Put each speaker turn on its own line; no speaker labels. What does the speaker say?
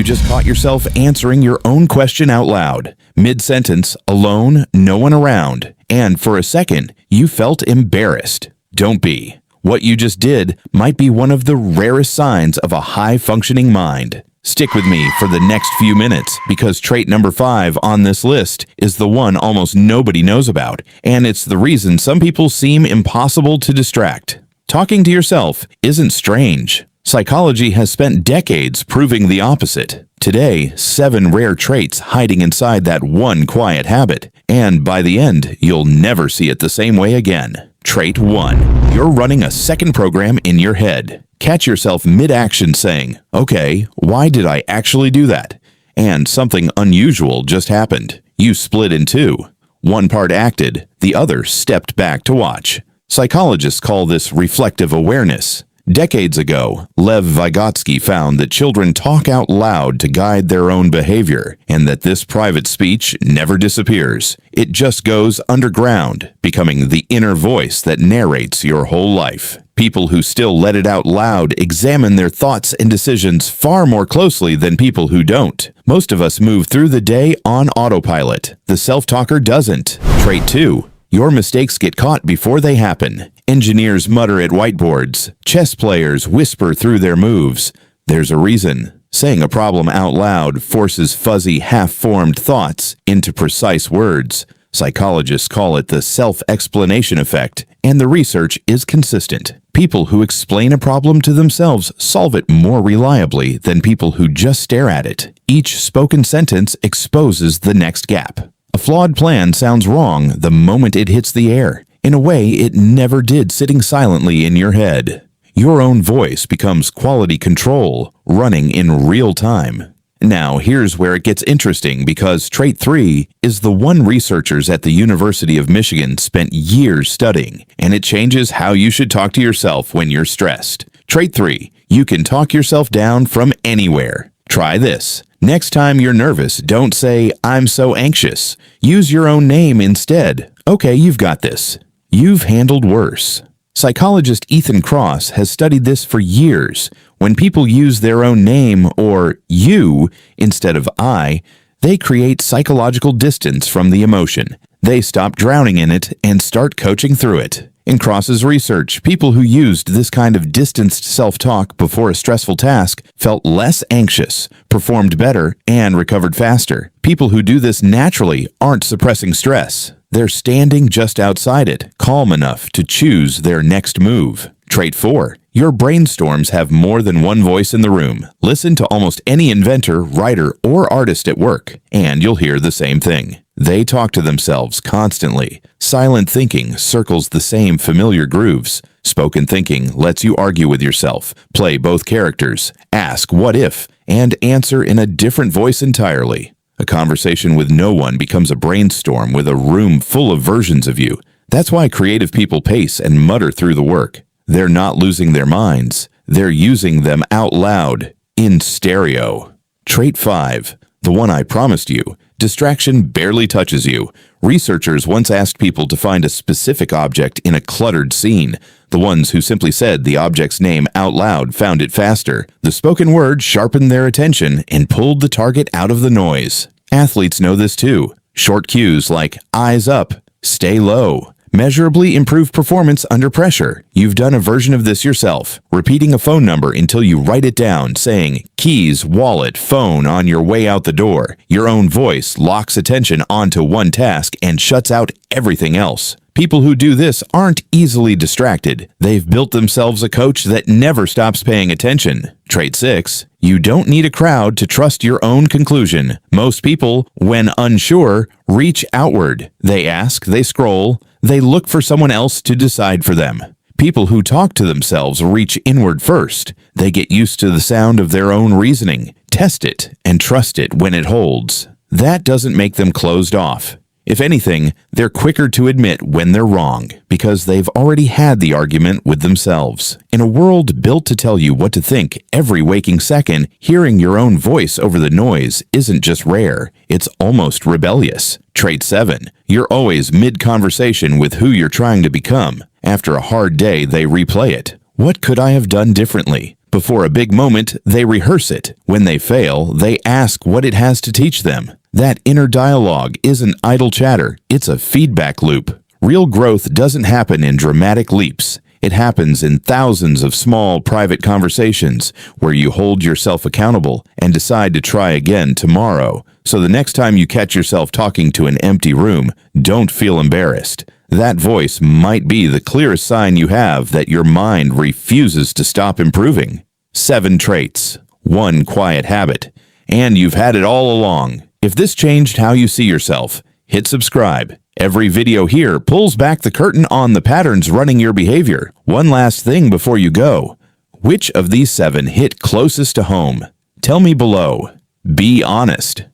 You just caught yourself answering your own question out loud, mid-sentence, alone, no one around, and for a second, you felt embarrassed. Don't be. What you just did might be one of the rarest signs of a high-functioning mind. Stick with me for the next few minutes because trait number 5 on this list is the one almost nobody knows about, and it's the reason some people seem impossible to distract. Talking to yourself isn't strange. Psychology has spent decades proving the opposite. Today, 7 rare traits hiding inside that one quiet habit, and by the end, you'll never see it the same way again. Trait 1. You're running a second program in your head. Catch yourself mid-action saying, "Okay, why did I actually do that?" And something unusual just happened. You split in two. One part acted, the other stepped back to watch. Psychologists call this reflective awareness. Decades ago, Lev Vygotsky found that children talk out loud to guide their own behavior, and that this private speech never disappears. It just goes underground, becoming the inner voice that narrates your whole life. People who still let it out loud examine their thoughts and decisions far more closely than people who don't. Most of us move through the day on autopilot. The self-talker doesn't. Trait 2. Your mistakes get caught before they happen. Engineers mutter at whiteboards. Chess players whisper through their moves. There's a reason. Saying a problem out loud forces fuzzy, half-formed thoughts into precise words. Psychologists call it the self-explanation effect, and the research is consistent. People who explain a problem to themselves solve it more reliably than people who just stare at it. Each spoken sentence exposes the next gap. A flawed plan sounds wrong the moment it hits the air, in a way it never did sitting silently in your head. Your own voice becomes quality control, running in real time. Now, here's where it gets interesting because trait 3 is the one researchers at the University of Michigan spent years studying, and it changes how you should talk to yourself when you're stressed. Trait 3. You can talk yourself down from anywhere. Try this. Next time you're nervous, don't say, "I'm so anxious." Use your own name instead. Okay, you've got this. You've handled worse. Psychologist Ethan Kross has studied this for years. When people use their own name, or you, instead of I, they create psychological distance from the emotion. They stop drowning in it and start coaching through it. In Kross's research, people who used this kind of distanced self-talk before a stressful task felt less anxious, performed better, and recovered faster. People who do this naturally aren't suppressing stress. They're standing just outside it, calm enough to choose their next move. Trait 4. Your brainstorms have more than one voice in the room. Listen to almost any inventor, writer, or artist at work, and you'll hear the same thing. They talk to themselves constantly. Silent thinking circles the same familiar grooves. Spoken thinking lets you argue with yourself, play both characters, ask what if, and answer in a different voice entirely. A conversation with no one becomes a brainstorm with a room full of versions of you. That's why creative people pace and mutter through the work. They're not losing their minds. They're using them out loud, in stereo. Trait 5. The one I promised you. Distraction barely touches you. Researchers once asked people to find a specific object in a cluttered scene. The ones who simply said the object's name out loud found it faster. The spoken word sharpened their attention and pulled the target out of the noise. Athletes know this too. Short cues like eyes up, stay low, measurably improve performance under pressure. You've done a version of this yourself, repeating a phone number until you write it down, saying keys, wallet, phone on your way out the door. Your own voice locks attention onto one task and shuts out everything else. People who do this aren't easily distracted. They've built themselves a coach that never stops paying attention. Trait 6. You don't need a crowd to trust your own conclusion. Most people, when unsure, reach outward. They ask, they scroll, they look for someone else to decide for them. People who talk to themselves reach inward first. They get used to the sound of their own reasoning, test it, and trust it when it holds. That doesn't make them closed off. If anything, they're quicker to admit when they're wrong because they've already had the argument with themselves. In a world built to tell you what to think every waking second, hearing your own voice over the noise isn't just rare, it's almost rebellious. Trait 7. You're always mid-conversation with who you're trying to become. After a hard day, they replay it. What could I have done differently? Before a big moment, they rehearse it. When they fail, they ask what it has to teach them. That inner dialogue isn't idle chatter, it's a feedback loop. Real growth doesn't happen in dramatic leaps. It happens in thousands of small, private conversations where you hold yourself accountable and decide to try again tomorrow. So the next time you catch yourself talking to an empty room, don't feel embarrassed. That voice might be the clearest sign you have that your mind refuses to stop improving. 7 traits, 1 quiet habit, and you've had it all along. If this changed how you see yourself, hit subscribe. Every video here pulls back the curtain on the patterns running your behavior. One last thing before you go. Which of these 7 hit closest to home? Tell me below. Be honest.